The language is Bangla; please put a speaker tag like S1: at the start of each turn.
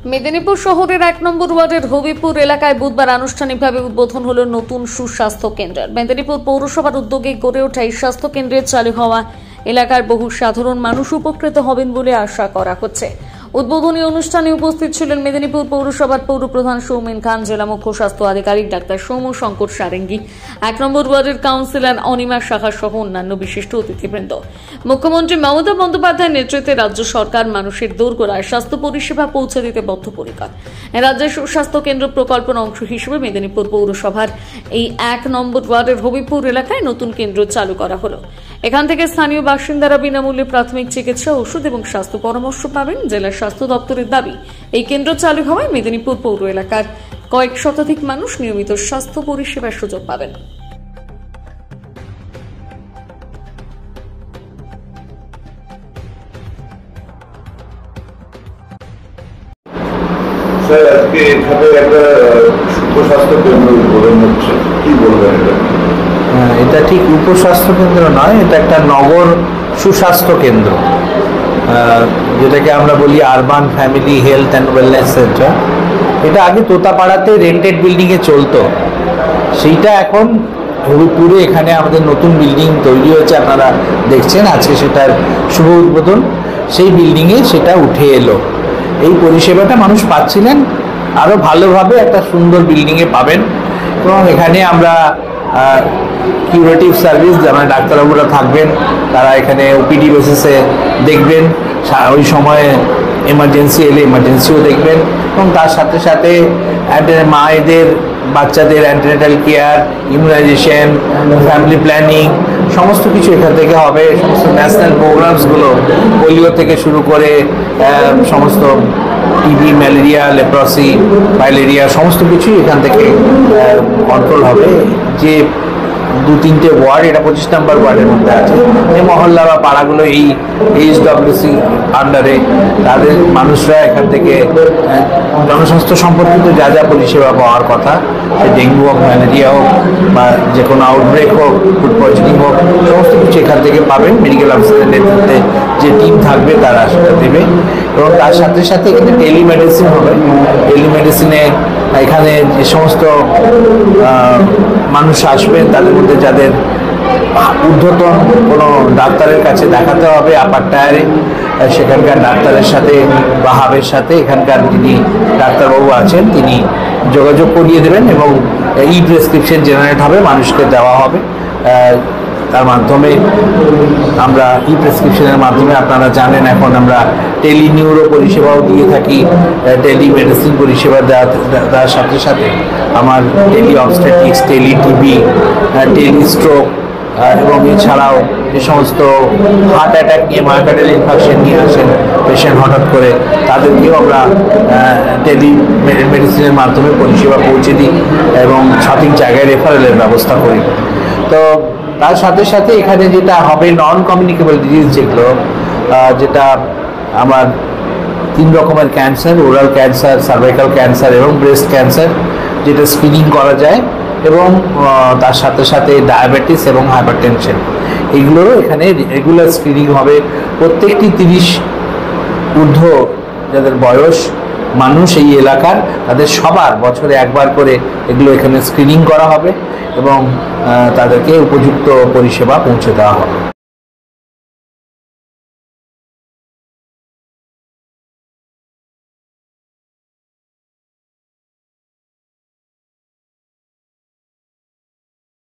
S1: মেদিনীপুর শহরের 1 নম্বর ওয়ার্ডের হবিপুর এলাকায় বুধবার আনুষ্ঠানিকভাবে উদ্বোধন হলো নতুন সুস্বাস্থ্য কেন্দ্র। মেদিনীপুর পৌরসভার উদ্যোগে গড়ে ওঠা এই স্বাস্থ্য কেন্দ্রের চালু হওয়া এলাকার বহু সাধারণ মানুষ উপকৃত হবেন বলে আশা করা হচ্ছে। উদ্বোধনী অনুষ্ঠানে উপস্থিত ছিলেন মেদিনীপুর পৌরসভার পৌরপ্রধান সৌমেন খান, জেলা মুখ্য স্বাস্থ্য আধিকারিক ডাক্তার সৌম শঙ্কর সারেঙ্গী, 1 নম্বর ওয়ার্ডের কাউন্সিলর অনিমা সাহা সহ অন্যান্য বিশিষ্ট অতিথিবৃন্দ। মুখ্যমন্ত্রী মমতা বন্দ্যোপাধ্যায়ের নেতৃত্বে রাজ্য সরকার মানুষের দোরগোড়ায় স্বাস্থ্য পরিষেবা পৌঁছে দিতে বদ্ধপরিকর। রাজ্যের সুস্বাস্থ্য কেন্দ্র প্রকল্পের অংশ হিসেবে মেদিনীপুর পৌরসভার এই 1 নম্বর ওয়ার্ডের হবিপুর এলাকায় নতুন কেন্দ্র চালু করা হলো। এখান থেকে স্থানীয় বাসিন্দারা বিনামূল্যে প্রাথমিক চিকিৎসা, ওষুধ এবং স্বাস্থ্য পরামর্শ পাবেন। জেলা স্বাস্থ্য দপ্তরের দাবি, এই কেন্দ্র চালু হওয়ায় মেদিনীপুর পৌর এলাকার কয়েক শতাধিক মানুষ নিয়মিত স্বাস্থ্য পরিষেবার সুযোগ পাবেন।
S2: স্যার, আজকে এখানে একটা সুস্বাস্থ্য কেন্দ্র উদ্বোধন হচ্ছে, কি বলবেন এটা?
S3: এটা ঠিক উপস্বাস্থ্য কেন্দ্র নয়, এটা একটা নগর সুস্বাস্থ্য কেন্দ্র, যেটাকে আমরা বলি urban family health and wellness centre. এটা আগে তোতাপাড়াতে রেন্টেড বিল্ডিংয়ে চলতো, সেইটা এখন হবিপুরে এখানে আমাদের নতুন বিল্ডিং তৈরি হয়েছে, আপনারা দেখছেন আজকে সেটার শুভ উদ্বোধন। সেই বিল্ডিংয়ে সেটা উঠে এলো। এই পরিষেবাটা মানুষ পাচ্ছিলেন, আরও ভালোভাবে একটা সুন্দর বিল্ডিংয়ে পাবেন। এবং এখানে আমরা কিউরেটিভ সার্ভিস, যারা ডাক্তারবাবুরা থাকবেন তারা এখানে ওপিডি বেসিসে দেখবেন, ওই সময়ে এমার্জেন্সি এলে এমার্জেন্সিও দেখবেন। এবং তার সাথে সাথে মায়েদের বাচ্চাদের antenatal care, immunisation, family planning সমস্ত কিছু এখান থেকে হবে। সমস্ত ন্যাশনাল প্রোগ্রামসগুলো পোলিও থেকে শুরু করে সমস্ত টিবি, ম্যালেরিয়া, লেপ্রসি, ফাইলেরিয়া সমস্ত কিছুই এখান থেকে কন্ট্রোল হবে। যে 2-3টে ওয়ার্ড, এটা 25 নম্বর ওয়ার্ডের মধ্যে আছে, এই মহল্লা বা পাড়াগুলো এই HWC আন্ডারে, তাদের মানুষরা এখান থেকে জনস্বাস্থ্য সম্পর্কিত যা যা পরিষেবা পাওয়ার কথা, সে ডেঙ্গু হোক, ম্যালেরিয়া হোক বা যে কোনো আউটব্রেক হোক, ফুড পয়জনিং হোক, সমস্ত কিছু এখান থেকে পাবেন। মেডিকেল অফিসারের নেতৃত্বে যে টিম থাকবে তারা সেটা দেবে। এবং তার সাথে সাথে এখানে টেলিমেডিসিন হবে। টেলিমেডিসিনে এখানে যে সমস্ত মানুষ আসবেন তাদের মধ্যে যাদের ঊর্ধ্বতন কোনো ডাক্তারের কাছে দেখাতে হবে আপার টায়ারে, সেখানকার ডাক্তারের সাথে বা হাবের সাথে এখানকার যিনি ডাক্তারবাবু আছেন তিনি যোগাযোগ করিয়ে দেবেন এবং প্রেসক্রিপশন জেনারেট হবে, মানুষকে দেওয়া হবে। তার মাধ্যমে আমরা প্রেসক্রিপশনের মাধ্যমে, আপনারা জানেন এখন আমরা টেলিনিউরো পরিষেবাও দিয়ে থাকি, টেলিমেডিসিন পরিষেবা দেওয়ার সাথে সাথে আমার tele obstetrics, tele TB, tele stroke এবং এছাড়াও যে সমস্ত হার্ট অ্যাটাক নিয়ে, মায়োকার্ডিয়াল ইনফাকশন নিয়ে আসেন পেশেন্ট হঠাৎ করে, তাদেরকেও আমরা টেলি মেডিসিনের মাধ্যমে পরিষেবা পৌঁছে দিই এবং সঠিক জায়গায় রেফারেলের ব্যবস্থা করি। তো তার সাথে সাথে এখানে যেটা হবে নন কমিউনিকেবল ডিজিজ, যেগুলো যেটা আমার 3 রকমের cancer, oral cancer, cervical cancer এবং ব্রেস্ট ক্যান্সার, যেটা স্ক্রিনিং করা যায়। এবং তার সাথে সাথে ডায়াবেটিস এবং হাইপারটেনশন, এগুলোরও এখানে রেগুলার স্ক্রিনিং হবে। প্রত্যেকটি 30 ঊর্ধ্ব যাদের বয়স মানুষ এই এলাকার, তাদের সবার বছরে একবার করে এগুলো এখানে স্ক্রিনিং করা হবে এবং তাদেরকে উপযুক্ত পরিষেবা পৌঁছে দেওয়া হবে।